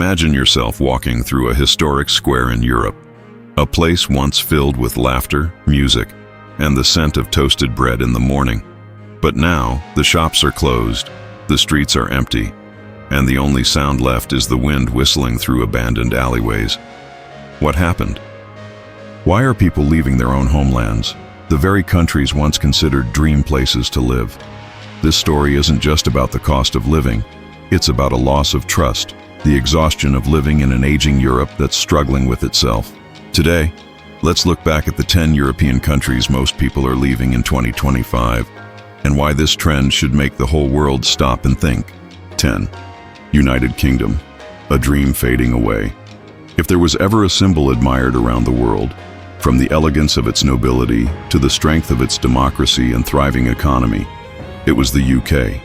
Imagine yourself walking through a historic square in Europe, a place once filled with laughter, music, and the scent of toasted bread in the morning. But now, the shops are closed, the streets are empty, and the only sound left is the wind whistling through abandoned alleyways. What happened? Why are people leaving their own homelands, the very countries once considered dream places to live? This story isn't just about the cost of living, it's about a loss of trust, the exhaustion of living in an aging Europe that's struggling with itself. Today, let's look back at the 10 European countries most people are leaving in 2025, and why this trend should make the whole world stop and think. 10. United Kingdom, a dream fading away. If there was ever a symbol admired around the world, from the elegance of its nobility to the strength of its democracy and thriving economy, it was the UK.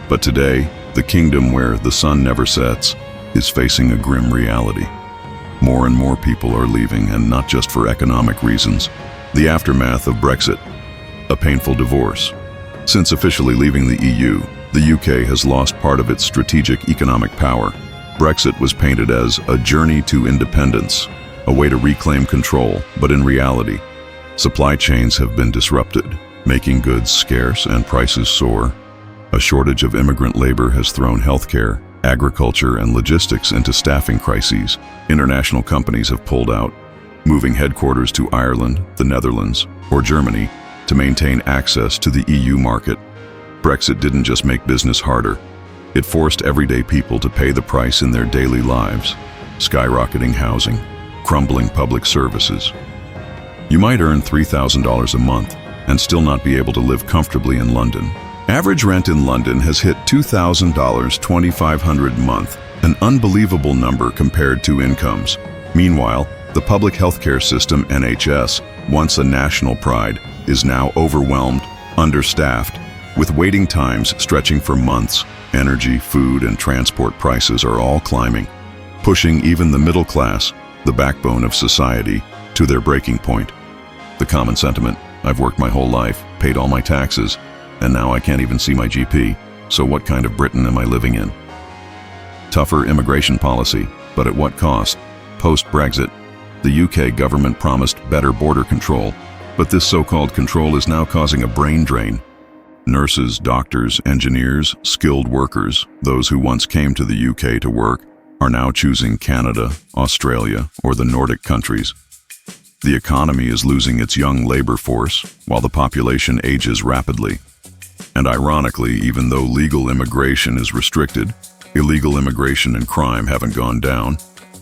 But today, the kingdom where the sun never sets is facing a grim reality. More and more people are leaving, and not just for economic reasons. The aftermath of Brexit, a painful divorce. Since officially leaving the EU, the UK has lost part of its strategic economic power. Brexit was painted as a journey to independence, a way to reclaim control, but in reality, supply chains have been disrupted, making goods scarce and prices soar. A shortage of immigrant labor has thrown healthcare, agriculture, and logistics into staffing crises. International companies have pulled out, moving headquarters to Ireland, the Netherlands, or Germany to maintain access to the EU market. Brexit didn't just make business harder, it forced everyday people to pay the price in their daily lives. Skyrocketing housing, crumbling public services. You might earn $3,000 a month and still not be able to live comfortably in London. Average rent in London has hit $2,000, $2,500 a month, an unbelievable number compared to incomes. Meanwhile, the public healthcare system, NHS, once a national pride, is now overwhelmed, understaffed, with waiting times stretching for months. Energy, food, and transport prices are all climbing, pushing even the middle class, the backbone of society, to their breaking point. The common sentiment: I've worked my whole life, paid all my taxes, and now I can't even see my GP, so what kind of Britain am I living in? Tougher immigration policy, but at what cost? Post-Brexit, the UK government promised better border control, but this so-called control is now causing a brain drain. Nurses, doctors, engineers, skilled workers, those who once came to the UK to work, are now choosing Canada, Australia, or the Nordic countries. The economy is losing its young labor force, while the population ages rapidly. And ironically, even though legal immigration is restricted, illegal immigration and crime haven't gone down.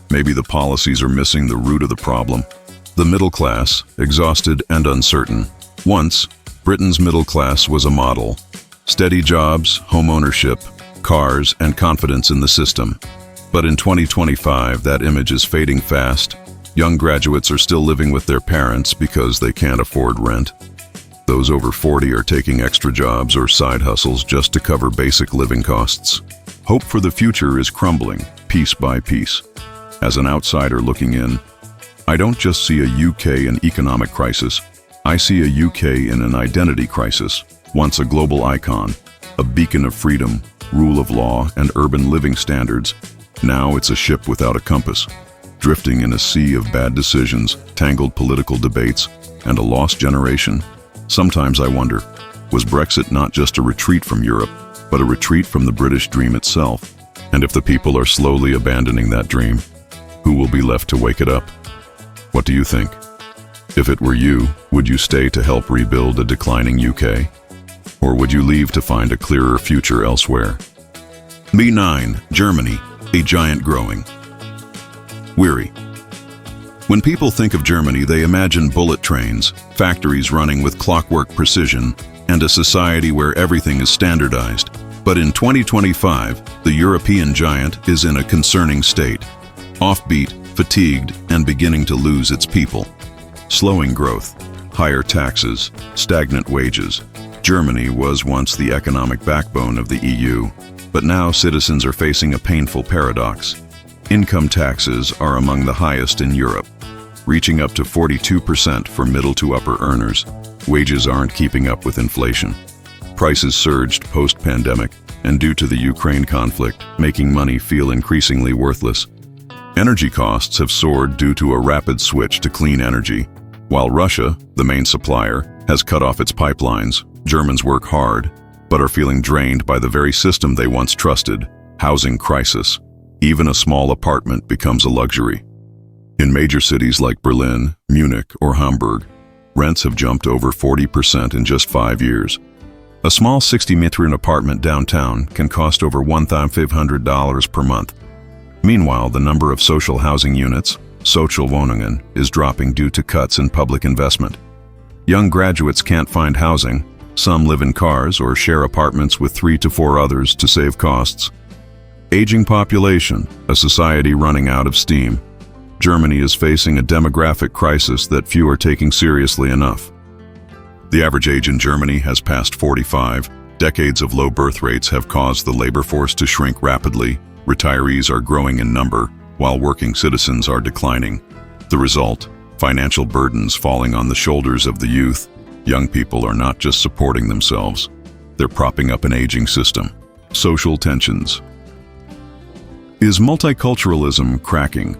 Maybe the policies are missing the root of the problem. The middle class, exhausted and uncertain. Once, Britain's middle class was a model. Steady jobs, home ownership, cars, and confidence in the system. But in 2025, that image is fading fast. Young graduates are still living with their parents because they can't afford rent. Those over 40 are taking extra jobs or side hustles just to cover basic living costs. Hope for the future is crumbling, piece by piece. As an outsider looking in, I don't just see a UK in economic crisis, I see a UK in an identity crisis. Once a global icon, a beacon of freedom, rule of law, and urban living standards, now it's a ship without a compass, drifting in a sea of bad decisions, tangled political debates, and a lost generation. Sometimes I wonder, was Brexit not just a retreat from Europe, but a retreat from the British dream itself? And if the people are slowly abandoning that dream, who will be left to wake it up? What do you think? If it were you, would you stay to help rebuild a declining UK? Or would you leave to find a clearer future elsewhere? B9, Germany, a giant growing. Weary. When people think of Germany, they imagine bullet trains, factories running with clockwork precision, and a society where everything is standardized. But in 2025, the European giant is in a concerning state. Offbeat, fatigued, and beginning to lose its people. Slowing growth, higher taxes, stagnant wages. Germany was once the economic backbone of the EU, but now citizens are facing a painful paradox. Income taxes are among the highest in Europe, reaching up to 42% for middle to upper earners. Wages aren't keeping up with inflation. Prices surged post-pandemic, and due to the Ukraine conflict, making money feel increasingly worthless. Energy costs have soared due to a rapid switch to clean energy. While Russia, the main supplier, has cut off its pipelines, Germans work hard, but are feeling drained by the very system they once trusted: housing crisis. Even a small apartment becomes a luxury. In major cities like Berlin, Munich, or Hamburg, rents have jumped over 40% in just 5 years. A small 60-meter apartment downtown can cost over $1,500 per month. Meanwhile, the number of social housing units, Sozialwohnungen, is dropping due to cuts in public investment. Young graduates can't find housing. Some live in cars or share apartments with 3 to 4 others to save costs. Aging population, a society running out of steam. Germany is facing a demographic crisis that few are taking seriously enough. The average age in Germany has passed 45. Decades of low birth rates have caused the labor force to shrink rapidly. Retirees are growing in number, while working citizens are declining. The result: financial burdens falling on the shoulders of the youth. Young people are not just supporting themselves, they're propping up an aging system. Social tensions. Is multiculturalism cracking?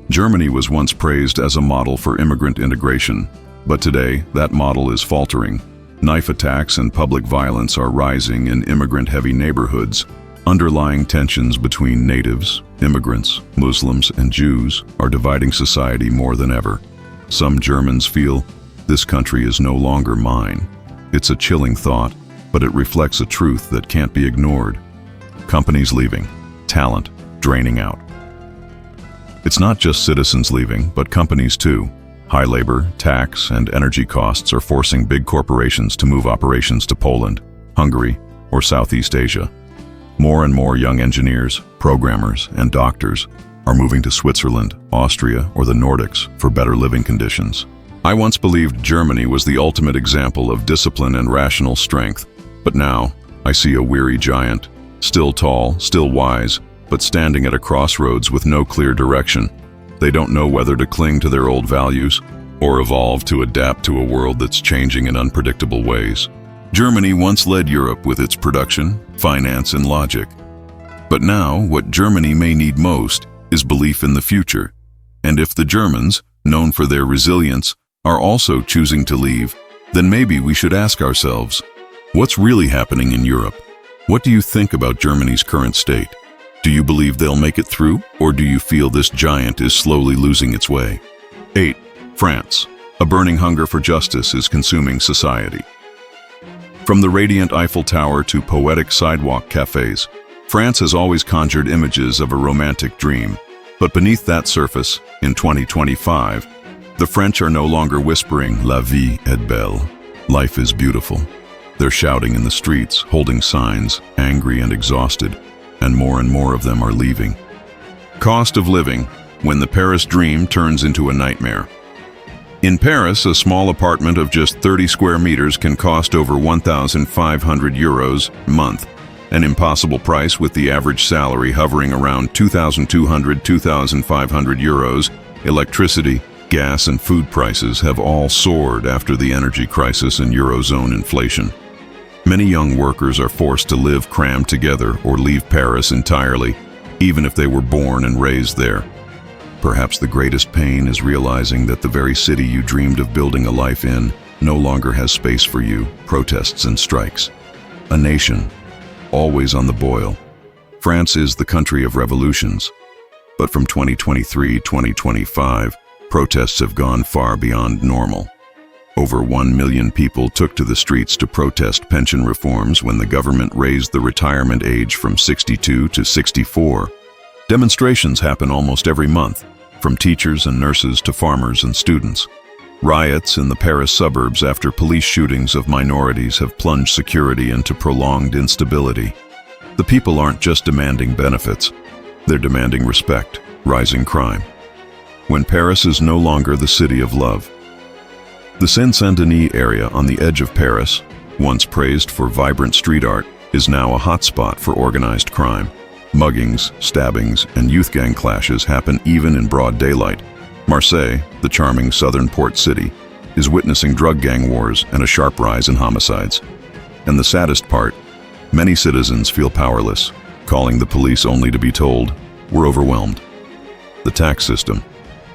Germany was once praised as a model for immigrant integration, but today that model is faltering. Knife attacks and public violence are rising in immigrant-heavy neighborhoods. Underlying tensions between natives, immigrants, Muslims, and Jews are dividing society more than ever. Some Germans feel, "This country is no longer mine." It's a chilling thought, but it reflects a truth that can't be ignored. Companies leaving, talent draining out. It's not just citizens leaving, but companies too. High labor, tax, and energy costs are forcing big corporations to move operations to Poland, Hungary, or Southeast Asia. More and more young engineers, programmers, and doctors are moving to Switzerland, Austria, or the Nordics for better living conditions. I once believed Germany was the ultimate example of discipline and rational strength, but now I see a weary giant, still tall, still wise, but standing at a crossroads with no clear direction. They don't know whether to cling to their old values or evolve to adapt to a world that's changing in unpredictable ways. Germany once led Europe with its production, finance, and logic. But now, what Germany may need most is belief in the future. And if the Germans, known for their resilience, are also choosing to leave, then maybe we should ask ourselves, what's really happening in Europe? What do you think about Germany's current state? Do you believe they'll make it through, or do you feel this giant is slowly losing its way? 8. France. A burning hunger for justice is consuming society. From the radiant Eiffel Tower to poetic sidewalk cafes, France has always conjured images of a romantic dream. But beneath that surface, in 2025, the French are no longer whispering, "La vie est belle." Life is beautiful. They're shouting in the streets, holding signs, angry and exhausted, and more of them are leaving. Cost of living, when the Paris dream turns into a nightmare. In Paris, a small apartment of just 30 square meters can cost over €1,500 a month, an impossible price with the average salary hovering around €2,200 to €2,500. Electricity, gas, and food prices have all soared after the energy crisis and Eurozone inflation. Many young workers are forced to live crammed together or leave Paris entirely, even if they were born and raised there. Perhaps the greatest pain is realizing that the very city you dreamed of building a life in no longer has space for you. Protests and strikes. A nation, always on the boil. France is the country of revolutions. But from 2023-2025, protests have gone far beyond normal. Over 1 million people took to the streets to protest pension reforms when the government raised the retirement age from 62 to 64. Demonstrations happen almost every month, from teachers and nurses to farmers and students. Riots in the Paris suburbs after police shootings of minorities have plunged security into prolonged instability. The people aren't just demanding benefits, they're demanding respect, rising crime. When Paris is no longer the city of love. The Seine-Saint-Denis area on the edge of Paris, once praised for vibrant street art, is now a hotspot for organized crime. Muggings, stabbings, and youth gang clashes happen even in broad daylight. Marseille, the charming southern port city, is witnessing drug gang wars and a sharp rise in homicides. And the saddest part, Many citizens feel powerless, calling the police only to be told, "We're overwhelmed." The tax system,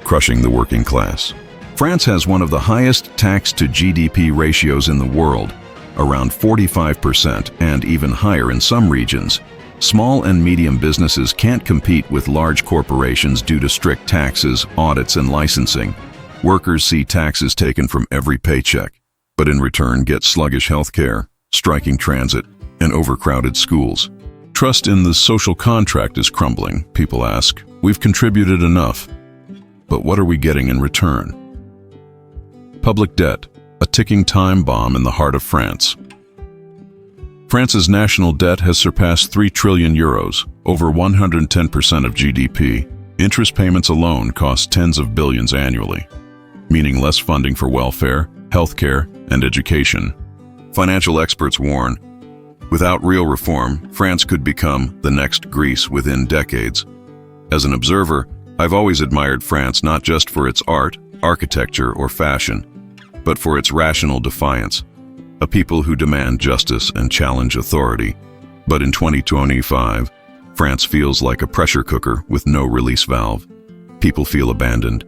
crushing the working class. France has one of the highest tax-to-GDP ratios in the world, around 45% and even higher in some regions. Small and medium businesses can't compete with large corporations due to strict taxes, audits, and licensing. Workers see taxes taken from every paycheck, but in return get sluggish healthcare, striking transit, and overcrowded schools. Trust in the social contract is crumbling, people ask. We've contributed enough, but what are we getting in return? Public debt, a ticking time bomb in the heart of France. France's national debt has surpassed 3 trillion euros, over 110% of GDP. Interest payments alone cost tens of billions annually, meaning less funding for welfare, healthcare, and education. Financial experts warn, without real reform, France could become the next Greece within decades. As an observer, I've always admired France not just for its art, architecture, or fashion, but for its rational defiance, a people who demand justice and challenge authority. But in 2025, France feels like a pressure cooker with no release valve. People feel abandoned,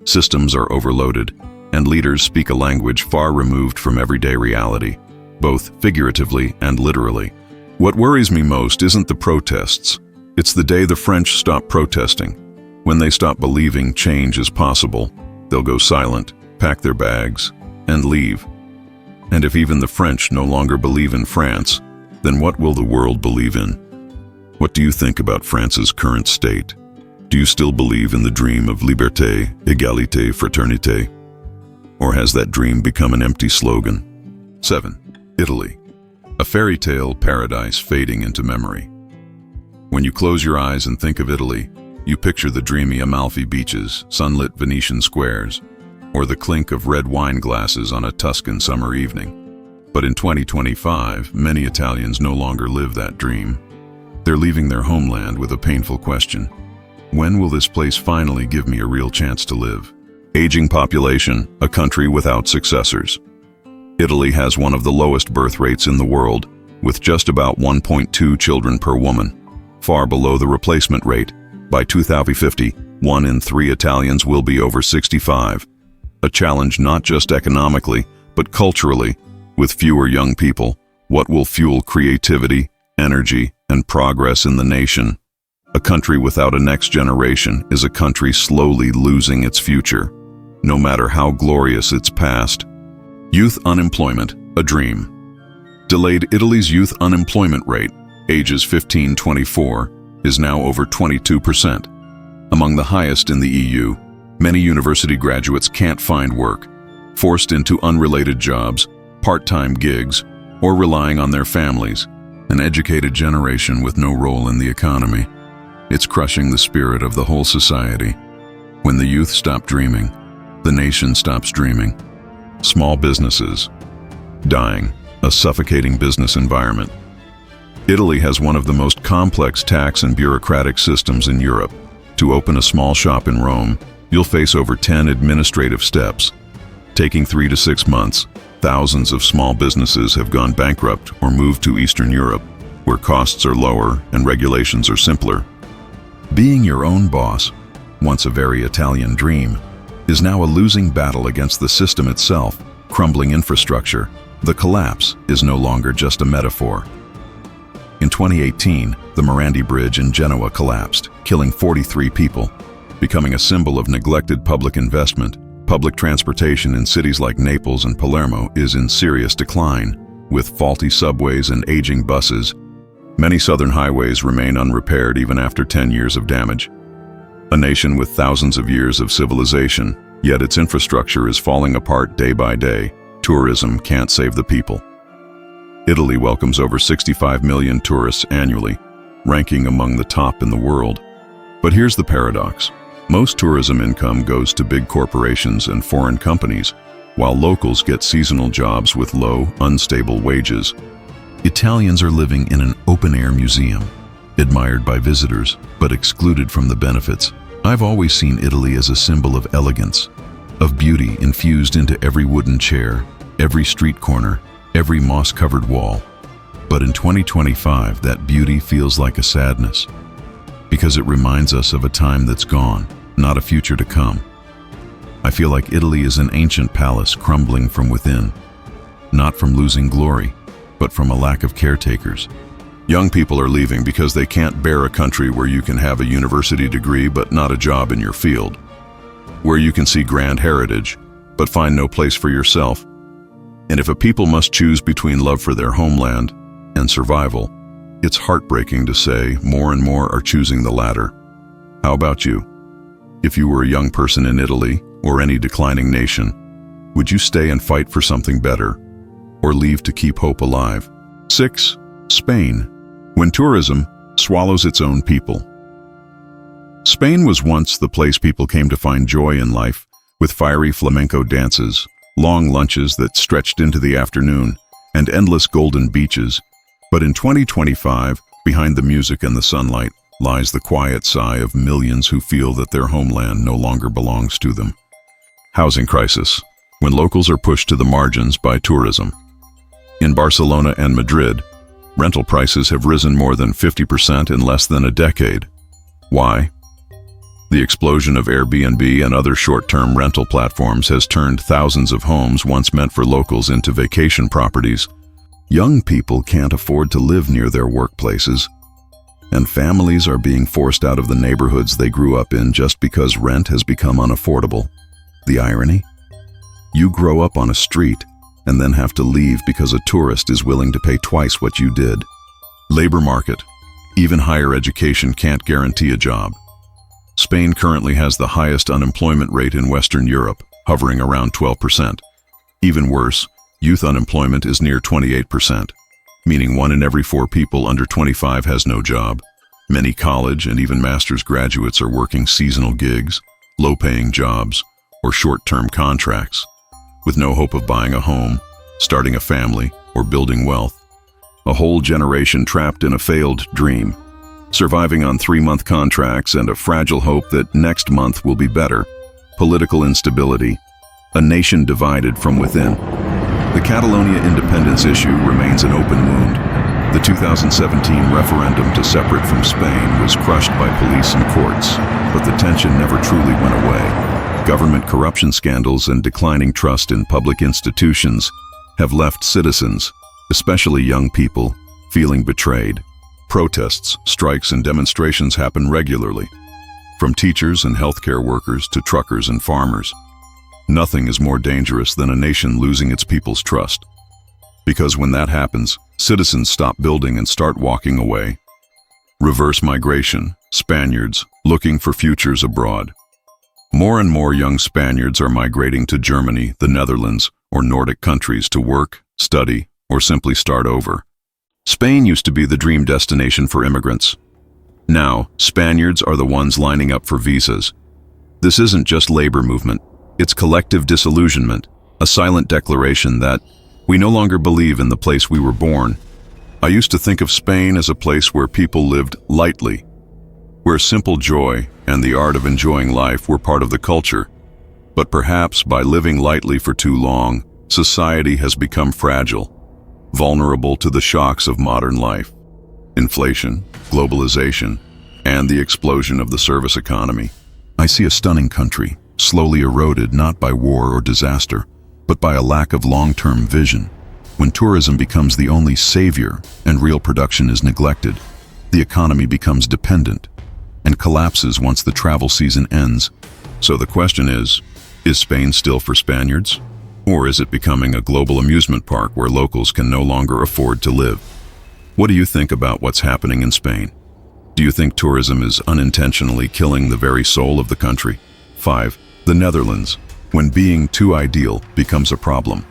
systems are overloaded, and leaders speak a language far removed from everyday reality, both figuratively and literally. What worries me most isn't the protests. It's the day the French stop protesting. When they stop believing change is possible, they'll go silent, pack their bags, and leave. And if even the French no longer believe in France, then what will the world believe in? What do you think about France's current state? Do you still believe in the dream of liberté, égalité, fraternité? Or has that dream become an empty slogan? 7. Italy, a fairy tale paradise fading into memory. When you close your eyes and think of Italy, you picture the dreamy Amalfi beaches, sunlit Venetian squares, or the clink of red wine glasses on a Tuscan summer evening. But in 2025, many Italians no longer live that dream. They're leaving their homeland with a painful question. When will this place finally give me a real chance to live? Aging population, a country without successors. Italy has one of the lowest birth rates in the world, with just about 1.2 children per woman, far below the replacement rate. By 2050, 1 in 3 Italians will be over 65. A challenge not just economically, but culturally. With fewer young people, what will fuel creativity, energy, and progress in the nation? A country without a next generation is a country slowly losing its future, no matter how glorious its past. Youth unemployment, a dream. Delayed Italy's youth unemployment rate, ages 15-24, is now over 22%. Among the highest in the EU, many university graduates can't find work, forced into unrelated jobs, part-time gigs, or relying on their families, an educated generation with no role in the economy. It's crushing the spirit of the whole society. When the youth stop dreaming, the nation stops dreaming. Small businesses dying, a suffocating business environment. Italy has one of the most complex tax and bureaucratic systems in Europe. To open a small shop in Rome, you'll face over 10 administrative steps. Taking 3 to 6 months, thousands of small businesses have gone bankrupt or moved to Eastern Europe, where costs are lower and regulations are simpler. Being your own boss, once a very Italian dream, is now a losing battle against the system itself. Crumbling infrastructure, the collapse is no longer just a metaphor. In 2018, the Morandi Bridge in Genoa collapsed, killing 43 people. Becoming a symbol of neglected public investment, public transportation in cities like Naples and Palermo is in serious decline. With faulty subways and aging buses, many southern highways remain unrepaired even after 10 years of damage. A nation with thousands of years of civilization, yet its infrastructure is falling apart day by day. Tourism can't save the people. Italy welcomes over 65 million tourists annually, ranking among the top in the world. But here's the paradox. Most tourism income goes to big corporations and foreign companies, while locals get seasonal jobs with low, unstable wages. Italians are living in an open-air museum, admired by visitors, but excluded from the benefits. I've always seen Italy as a symbol of elegance, of beauty infused into every wooden chair, every street corner, every moss-covered wall. But in 2025, that beauty feels like a sadness, because it reminds us of a time that's gone, not a future to come. I feel like Italy is an ancient palace crumbling from within, not from losing glory, but from a lack of caretakers. Young people are leaving because they can't bear a country where you can have a university degree but not a job in your field, where you can see grand heritage but find no place for yourself. And if a people must choose between love for their homeland and survival, it's heartbreaking to say more and more are choosing the latter. How about you? If you were a young person in Italy or any declining nation, would you stay and fight for something better, or leave to keep hope alive? 6. Spain. When tourism swallows its own people. Spain was once the place people came to find joy in life, with fiery flamenco dances, long lunches that stretched into the afternoon, and endless golden beaches. But in 2025, behind the music and the sunlight, lies the quiet sigh of millions who feel that their homeland no longer belongs to them. Housing crisis. When locals are pushed to the margins by tourism. In Barcelona and Madrid, rental prices have risen more than 50% in less than a decade. Why? The explosion of Airbnb and other short-term rental platforms has turned thousands of homes once meant for locals into vacation properties. Young people can't afford to live near their workplaces, and families are being forced out of the neighborhoods they grew up in just because rent has become unaffordable. The irony? You grow up on a street and then have to leave because a tourist is willing to pay twice what you did. Labor market. Even higher education can't guarantee a job. Spain currently has the highest unemployment rate in Western Europe, hovering around 12%. Even worse, youth unemployment is near 28%, meaning 1 in every 4 people under 25 has no job. Many college and even master's graduates are working seasonal gigs, low-paying jobs, or short-term contracts, with no hope of buying a home, starting a family, or building wealth. A whole generation trapped in a failed dream, surviving on 3-month contracts and a fragile hope that next month will be better. Political instability. A nation divided from within. The Catalonia independence issue remains an open wound. The 2017 referendum to separate from Spain was crushed by police and courts, but the tension never truly went away. Government corruption scandals and declining trust in public institutions have left citizens, especially young people, feeling betrayed. Protests, strikes, and demonstrations happen regularly, from teachers and healthcare workers to truckers and farmers. Nothing is more dangerous than a nation losing its people's trust. Because when that happens, citizens stop building and start walking away. Reverse migration. Spaniards looking for futures abroad. More and more young Spaniards are migrating to Germany, the Netherlands, or Nordic countries to work, study, or simply start over. Spain used to be the dream destination for immigrants. Now, Spaniards are the ones lining up for visas. This isn't just labor movement, it's collective disillusionment, a silent declaration that we no longer believe in the place we were born. I used to think of Spain as a place where people lived lightly, where simple joy and the art of enjoying life were part of the culture. But perhaps by living lightly for too long, society has become fragile, vulnerable to the shocks of modern life, inflation, globalization, and the explosion of the service economy. I see a stunning country, slowly eroded not by war or disaster, but by a lack of long-term vision. When tourism becomes the only savior and real production is neglected, the economy becomes dependent and collapses once the travel season ends. So the question is Spain still for Spaniards? Or is it becoming a global amusement park where locals can no longer afford to live? What do you think about what's happening in Spain? Do you think tourism is unintentionally killing the very soul of the country? 5. The Netherlands. When being too ideal becomes a problem.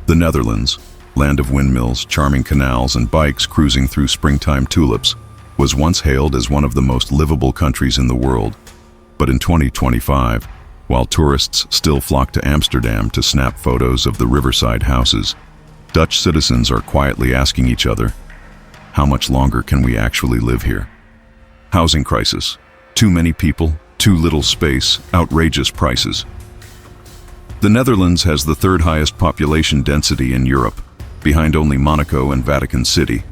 The Netherlands, land of windmills, charming canals, and bikes cruising through springtime tulips, was once hailed as one of the most livable countries in the world. But in 2025, while tourists still flock to Amsterdam to snap photos of the riverside houses, Dutch citizens are quietly asking each other, how much longer can we actually live here? Housing crisis. Too many people, too little space, outrageous prices. The Netherlands has the 3rd highest population density in Europe, behind only Monaco and Vatican City.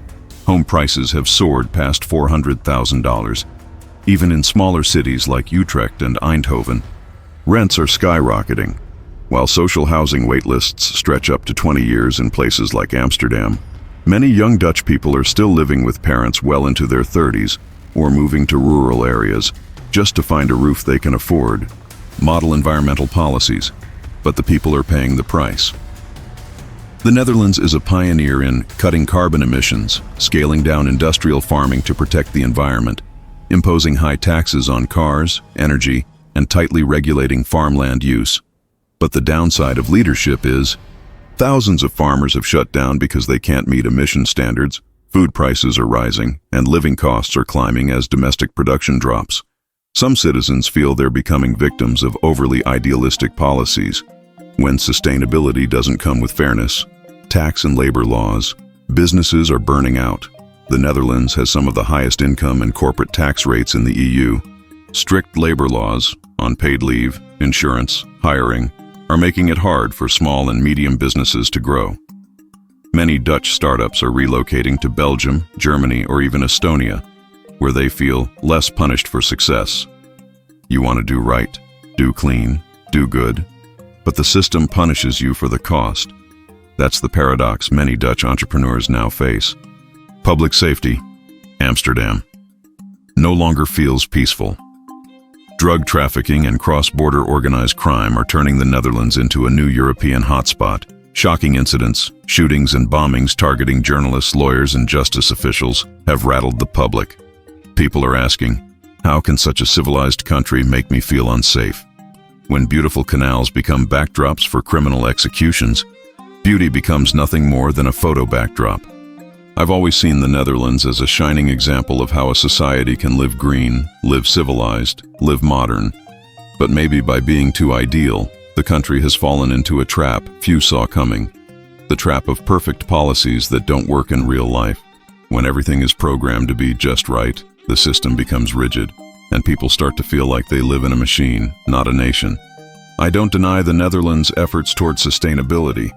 Home prices have soared past $400,000. Even in smaller cities like Utrecht and Eindhoven, rents are skyrocketing, while social housing waitlists stretch up to 20 years in places like Amsterdam. Many young Dutch people are still living with parents well into their 30s or moving to rural areas just to find a roof they can afford. Model environmental policies, but the people are paying the price. The Netherlands is a pioneer in cutting carbon emissions, scaling down industrial farming to protect the environment, imposing high taxes on cars, energy, and tightly regulating farmland use. But the downside of leadership is thousands of farmers have shut down because they can't meet emission standards, food prices are rising, and living costs are climbing as domestic production drops. Some citizens feel they're becoming victims of overly idealistic policies. When sustainability doesn't come with fairness, tax and labor laws, businesses are burning out. The Netherlands has some of the highest income and corporate tax rates in the EU. Strict labor laws, unpaid leave, insurance, hiring, are making it hard for small and medium businesses to grow. Many Dutch startups are relocating to Belgium, Germany, or even Estonia, where they feel less punished for success. You want to do right, do clean, do good, but the system punishes you for the cost. That's the paradox many Dutch entrepreneurs now face. Public safety, Amsterdam, no longer feels peaceful. Drug trafficking and cross-border organized crime are turning the Netherlands into a new European hotspot. Shocking incidents, shootings and bombings targeting journalists, lawyers, and justice officials have rattled the public. People are asking, how can such a civilized country make me feel unsafe? When beautiful canals become backdrops for criminal executions, beauty becomes nothing more than a photo backdrop. I've always seen the Netherlands as a shining example of how a society can live green, live civilized, live modern. But maybe by being too ideal, the country has fallen into a trap few saw coming. The trap of perfect policies that don't work in real life. When everything is programmed to be just right, the system becomes rigid, and people start to feel like they live in a machine, not a nation. I don't deny the Netherlands' efforts toward sustainability,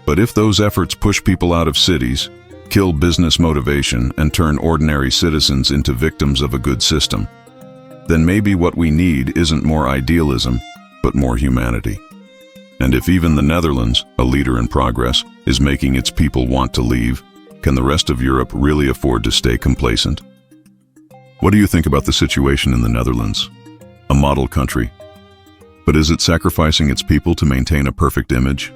but if those efforts push people out of cities, kill business motivation, and turn ordinary citizens into victims of a good system, then maybe what we need isn't more idealism, but more humanity. And if even the Netherlands, a leader in progress, is making its people want to leave, can the rest of Europe really afford to stay complacent? What do you think about the situation in the Netherlands? A model country. But is it sacrificing its people to maintain a perfect image?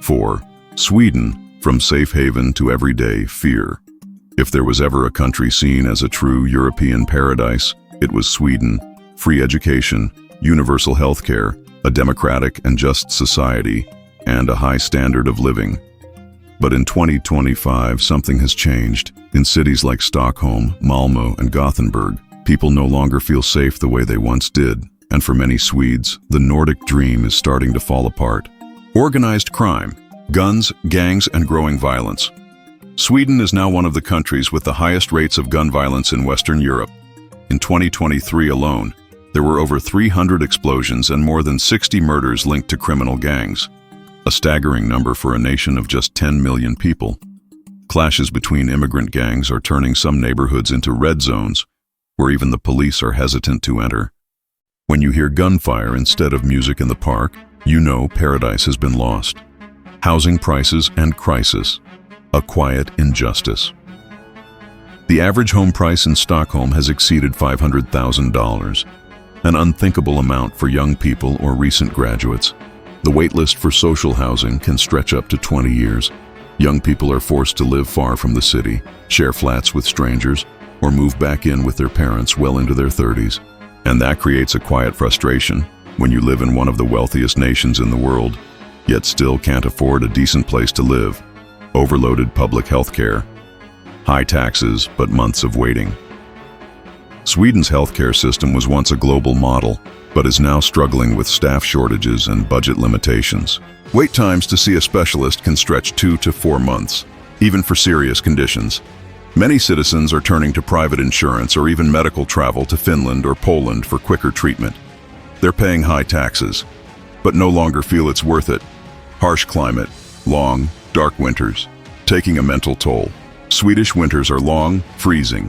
4. Sweden. From safe haven to everyday fear. If there was ever a country seen as a true European paradise, it was Sweden. Free education, universal healthcare, a democratic and just society, and a high standard of living. But in 2025, something has changed. In cities like Stockholm, Malmö, and Gothenburg, people no longer feel safe the way they once did. And for many Swedes, the Nordic dream is starting to fall apart. Organized crime, guns, gangs, and growing violence. Sweden is now one of the countries with the highest rates of gun violence in Western Europe. In 2023 alone, there were over 300 explosions and more than 60 murders linked to criminal gangs. A staggering number for a nation of just 10 million people. Clashes between immigrant gangs are turning some neighborhoods into red zones, where even the police are hesitant to enter. When you hear gunfire instead of music in the park, you know paradise has been lost. Housing prices and crisis, a quiet injustice. The average home price in Stockholm has exceeded $500,000, an unthinkable amount for young people or recent graduates. The waitlist for social housing can stretch up to 20 years. Young people are forced to live far from the city, share flats with strangers, or move back in with their parents well into their 30s. And that creates a quiet frustration when you live in one of the wealthiest nations in the world, yet still can't afford a decent place to live. Overloaded public health care, high taxes, but months of waiting. Sweden's healthcare system was once a global model, but is now struggling with staff shortages and budget limitations. Wait times to see a specialist can stretch 2 to 4 months, even for serious conditions. Many citizens are turning to private insurance or even medical travel to Finland or Poland for quicker treatment. They're paying high taxes, but no longer feel it's worth it. Harsh climate, long, dark winters, taking a mental toll. Swedish winters are long, freezing,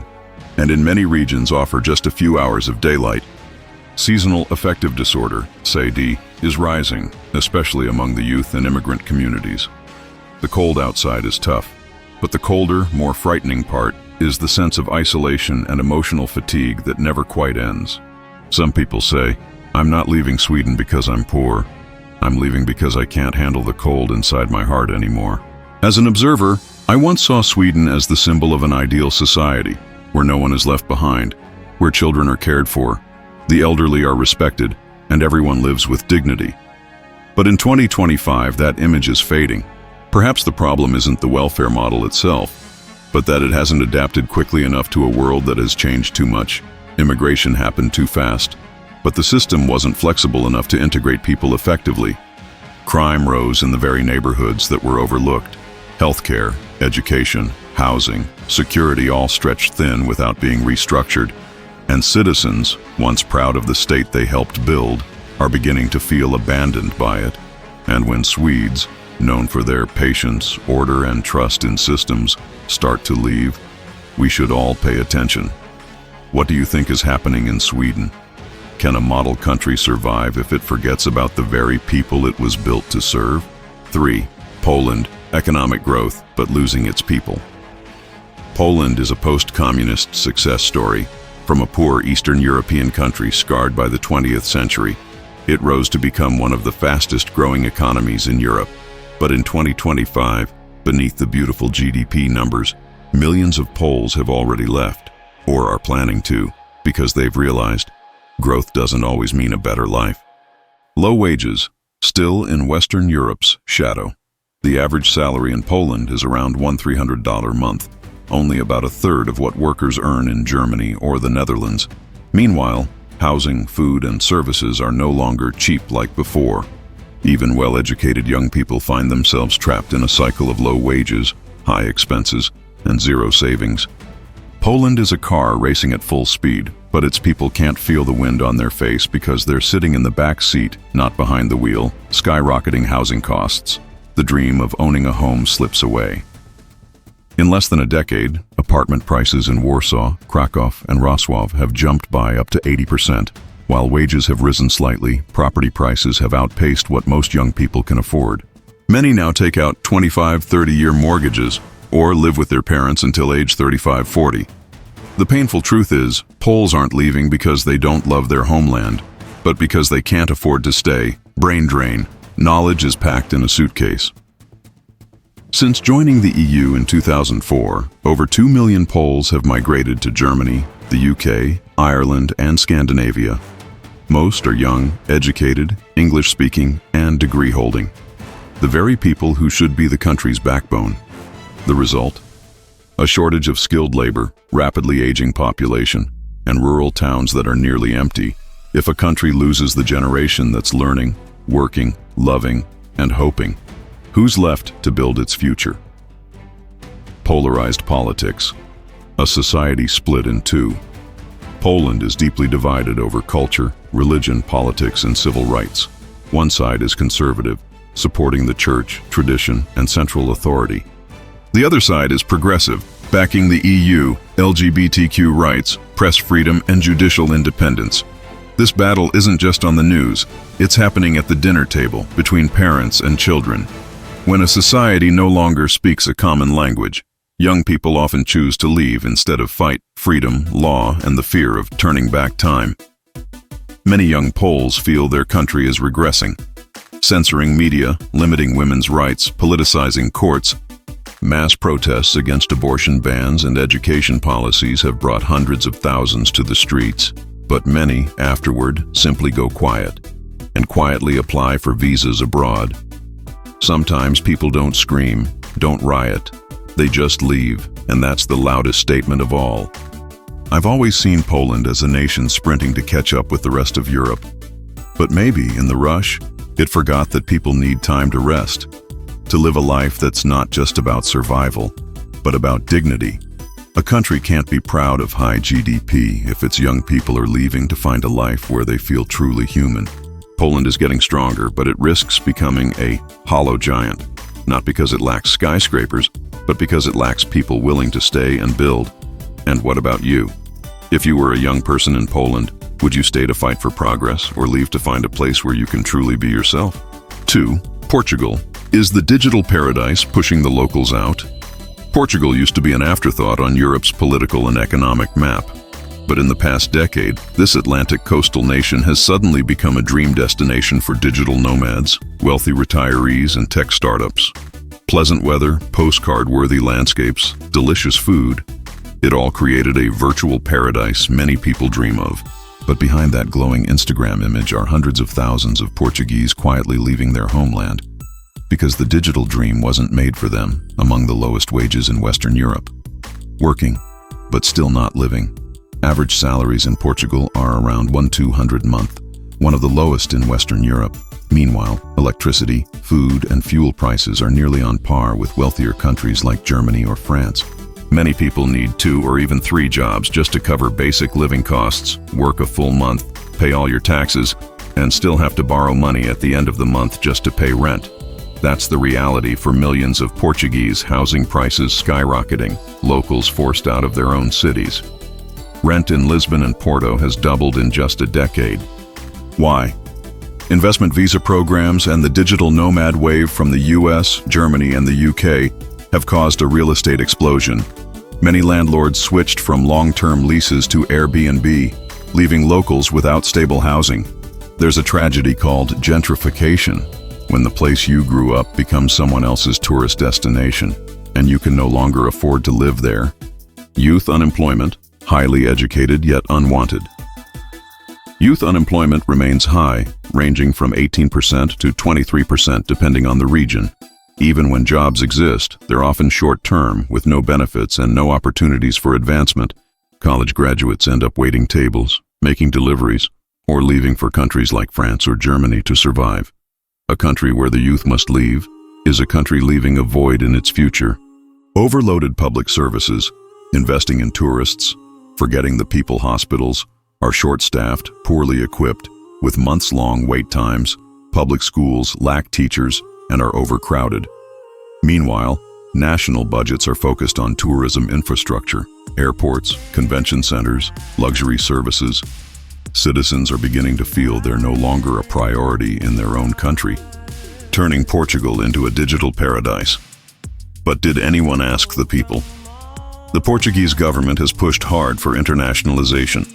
and in many regions offer just a few hours of daylight. Seasonal affective disorder, SAD, is rising, especially among the youth and immigrant communities. The cold outside is tough, but the colder, more frightening part is the sense of isolation and emotional fatigue that never quite ends. Some people say, "I'm not leaving Sweden because I'm poor. I'm leaving because I can't handle the cold inside my heart anymore." As an observer, I once saw Sweden as the symbol of an ideal society, where no one is left behind, where children are cared for, the elderly are respected, and everyone lives with dignity. But in 2025, that image is fading. Perhaps the problem isn't the welfare model itself, but that it hasn't adapted quickly enough to a world that has changed too much. Immigration happened too fast, but the system wasn't flexible enough to integrate people effectively. Crime rose in the very neighborhoods that were overlooked. Healthcare, education, housing, security all stretched thin without being restructured. And citizens, once proud of the state they helped build, are beginning to feel abandoned by it. And when Swedes, known for their patience, order, and trust in systems, start to leave, we should all pay attention. What do you think is happening in Sweden? Can a model country survive if it forgets about the very people it was built to serve? 3. Poland, economic growth, but losing its people. Poland is a post-communist success story. From a poor Eastern European country scarred by the 20th century, it rose to become one of the fastest-growing economies in Europe. But in 2025, beneath the beautiful GDP numbers, millions of Poles have already left, or are planning to, because they've realized growth doesn't always mean a better life. Low wages, still in Western Europe's shadow. The average salary in Poland is around $1,300 a month, only about a third of what workers earn in Germany or the Netherlands. Meanwhile, housing, food, and services are no longer cheap like before. Even well-educated young people find themselves trapped in a cycle of low wages, high expenses, and zero savings. Poland is a car racing at full speed, but its people can't feel the wind on their face because they're sitting in the back seat, not behind the wheel. Skyrocketing housing costs. The dream of owning a home slips away. In less than a decade, apartment prices in Warsaw, Krakow, and Wrocław have jumped by up to 80%. While wages have risen slightly, property prices have outpaced what most young people can afford. Many now take out 25, 30-year mortgages or live with their parents until age 35, 40. The painful truth is, Poles aren't leaving because they don't love their homeland, but because they can't afford to stay. Brain drain. Knowledge is packed in a suitcase. Since joining the EU in 2004, over 2 million Poles have migrated to Germany, the UK, Ireland, and Scandinavia. Most are young, educated, English-speaking, and degree-holding. The very people who should be the country's backbone. The result? A shortage of skilled labor, rapidly aging population, and rural towns that are nearly empty. If a country loses the generation that's learning, working, loving, and hoping, who's left to build its future? Polarized politics. A society split in two. Poland is deeply divided over culture, religion, politics, and civil rights. One side is conservative, supporting the church, tradition, and central authority. The other side is progressive, backing the EU, LGBTQ rights, press freedom, and judicial independence. This battle isn't just on the news, it's happening at the dinner table, between parents and children. When a society no longer speaks a common language, young people often choose to leave instead of fight freedom, law, and the fear of turning back time. Many young Poles feel their country is regressing. Censoring media, limiting women's rights, politicizing courts. Mass protests against abortion bans and education policies have brought hundreds of thousands to the streets, but many, afterward, simply go quiet and quietly apply for visas abroad. Sometimes people don't scream, don't riot. They just leave, and that's the loudest statement of all. I've always seen Poland as a nation sprinting to catch up with the rest of Europe. But maybe, in the rush, it forgot that people need time to rest, to live a life that's not just about survival, but about dignity. A country can't be proud of high GDP if its young people are leaving to find a life where they feel truly human. Poland is getting stronger, but it risks becoming a hollow giant, not because it lacks skyscrapers, but because it lacks people willing to stay and build. And what about you? If you were a young person in Poland, would you stay to fight for progress or leave to find a place where you can truly be yourself? 2. Portugal. Is the digital paradise pushing the locals out? Portugal used to be an afterthought on Europe's political and economic map. But in the past decade, this Atlantic coastal nation has suddenly become a dream destination for digital nomads, wealthy retirees, and tech startups. Pleasant weather, postcard-worthy landscapes, delicious food. It all created a virtual paradise many people dream of. But behind that glowing Instagram image are hundreds of thousands of Portuguese quietly leaving their homeland, because the digital dream wasn't made for them, among the lowest wages in Western Europe. Working, but still not living. Average salaries in Portugal are around $1,200 a month, one of the lowest in Western Europe. Meanwhile, electricity, food, and fuel prices are nearly on par with wealthier countries like Germany or France. Many people need 2 or even 3 jobs just to cover basic living costs, work a full month, pay all your taxes, and still have to borrow money at the end of the month just to pay rent. That's the reality for millions of Portuguese, housing prices skyrocketing, locals forced out of their own cities. Rent in Lisbon and Porto has doubled in just a decade. Why? Investment visa programs and the digital nomad wave from the US, Germany, and the UK have caused a real estate explosion. Many landlords switched from long-term leases to Airbnb, leaving locals without stable housing. There's a tragedy called gentrification, when the place you grew up becomes someone else's tourist destination, and you can no longer afford to live there. Youth unemployment, highly educated yet unwanted. Youth unemployment remains high, ranging from 18% to 23% depending on the region. Even when jobs exist, they're often short-term, with no benefits and no opportunities for advancement. College graduates end up waiting tables, making deliveries, or leaving for countries like France or Germany to survive. A country where the youth must leave is a country leaving a void in its future. Overloaded public services, investing in tourists, forgetting the people hospitals, are short-staffed, poorly equipped, with months-long wait times. Public schools lack teachers and are overcrowded. Meanwhile, national budgets are focused on tourism infrastructure, airports, convention centers, luxury services. Citizens are beginning to feel they're no longer a priority in their own country, turning Portugal into a digital paradise. But did anyone ask the people? The Portuguese government has pushed hard for internationalization.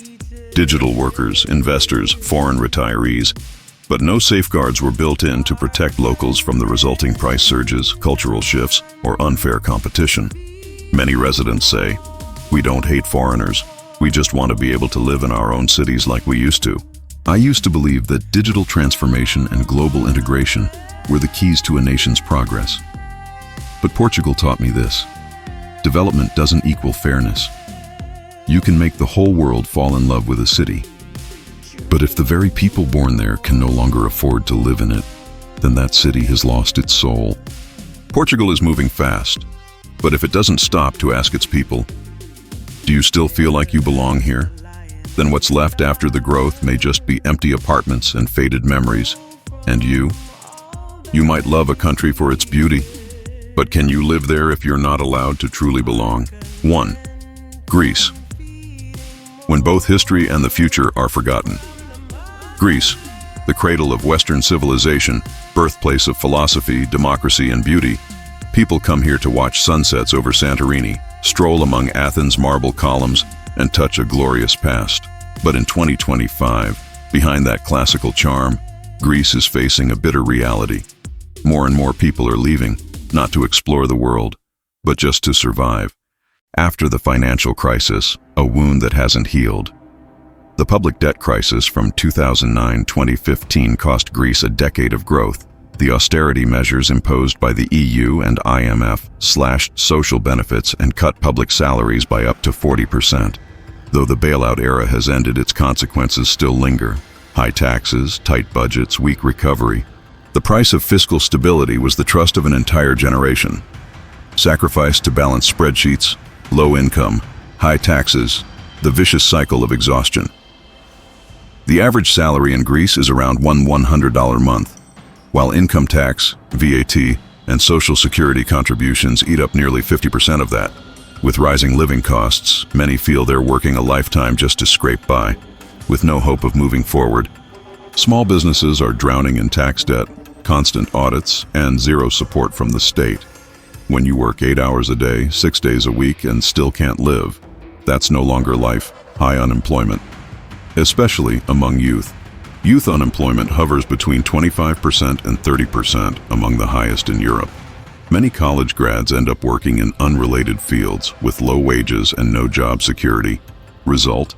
Digital workers, investors, foreign retirees, but no safeguards were built in to protect locals from the resulting price surges, cultural shifts, or unfair competition. Many residents say, "We don't hate foreigners. We just want to be able to live in our own cities like we used to." I used to believe that digital transformation and global integration were the keys to a nation's progress. But Portugal taught me this: development doesn't equal fairness. You can make the whole world fall in love with a city, but if the very people born there can no longer afford to live in it, then that city has lost its soul. Portugal is moving fast, but if it doesn't stop to ask its people, "Do you still feel like you belong here?" then what's left after the growth may just be empty apartments and faded memories. And you? You might love a country for its beauty, but can you live there if you're not allowed to truly belong? 1. Greece. When both history and the future are forgotten. Greece, the cradle of Western civilization, birthplace of philosophy, democracy, and beauty. People come here to watch sunsets over Santorini, stroll among Athens' marble columns, and touch a glorious past. But in 2025, behind that classical charm, Greece is facing a bitter reality. More and more people are leaving, not to explore the world, but just to survive. After the financial crisis, a wound that hasn't healed. The public debt crisis from 2009-2015 cost Greece a decade of growth. The austerity measures imposed by the EU and IMF slashed social benefits and cut public salaries by up to 40%. Though the bailout era has ended, its consequences still linger. High taxes, tight budgets, weak recovery. The price of fiscal stability was the trust of an entire generation. Sacrificed to balance spreadsheets, low income, high taxes, the vicious cycle of exhaustion. The average salary in Greece is around $100 a month, while income tax, VAT, and Social Security contributions eat up nearly 50% of that. With rising living costs, many feel they're working a lifetime just to scrape by, with no hope of moving forward. Small businesses are drowning in tax debt, constant audits, and zero support from the state. When you work 8 hours a day, 6 days a week, and still can't live, that's no longer life. High unemployment, especially among youth. Youth unemployment hovers between 25% and 30%, among the highest in Europe. Many college grads end up working in unrelated fields with low wages and no job security. Result?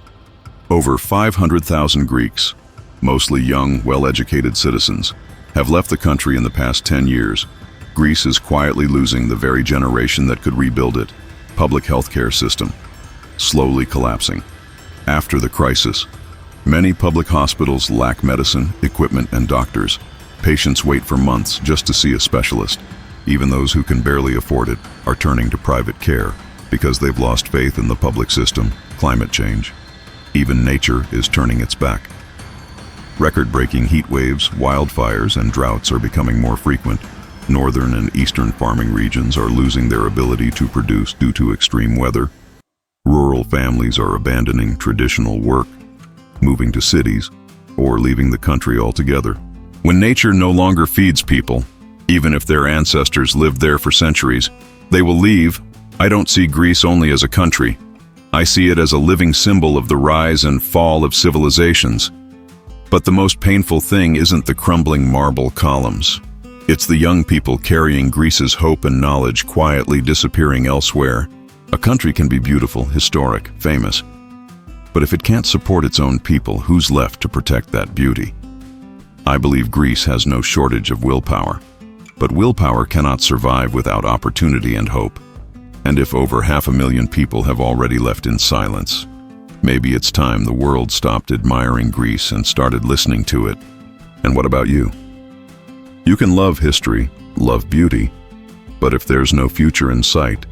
Over 500,000 Greeks, mostly young, well-educated citizens, have left the country in the past 10 years. Greece is quietly losing the very generation that could rebuild it. Public healthcare system slowly collapsing. After the crisis, many public hospitals lack medicine, equipment, and doctors. Patients wait for months just to see a specialist. Even those who can barely afford it are turning to private care because they've lost faith in the public system. Climate change. Even nature is turning its back. Record-breaking heat waves, wildfires, and droughts are becoming more frequent. Northern and eastern farming regions are losing their ability to produce due to extreme weather. Rural families are abandoning traditional work, moving to cities, or leaving the country altogether. When nature no longer feeds people, even if their ancestors lived there for centuries, they will leave. I don't see Greece only as a country. I see it as a living symbol of the rise and fall of civilizations. But the most painful thing isn't the crumbling marble columns. It's the young people carrying Greece's hope and knowledge quietly disappearing elsewhere. A country can be beautiful, historic, famous, but if it can't support its own people, who's left to protect that beauty? I believe Greece has no shortage of willpower, but willpower cannot survive without opportunity and hope. And if over 500,000 people have already left in silence, maybe it's time the world stopped admiring Greece and started listening to it. And what about you? You can love history, love beauty, but if there's no future in sight,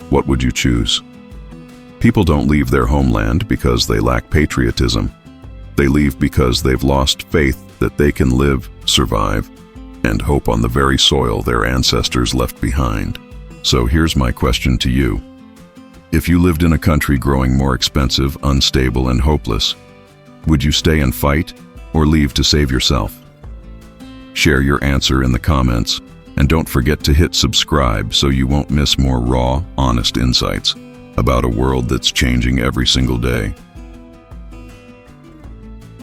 what would you choose? People don't leave their homeland because they lack patriotism. They leave because they've lost faith that they can live, survive, and hope on the very soil their ancestors left behind. So here's my question to you. If you lived in a country growing more expensive, unstable, and hopeless, would you stay and fight or leave to save yourself? Share your answer in the comments, and don't forget to hit subscribe so you won't miss more raw, honest insights about a world that's changing every single day.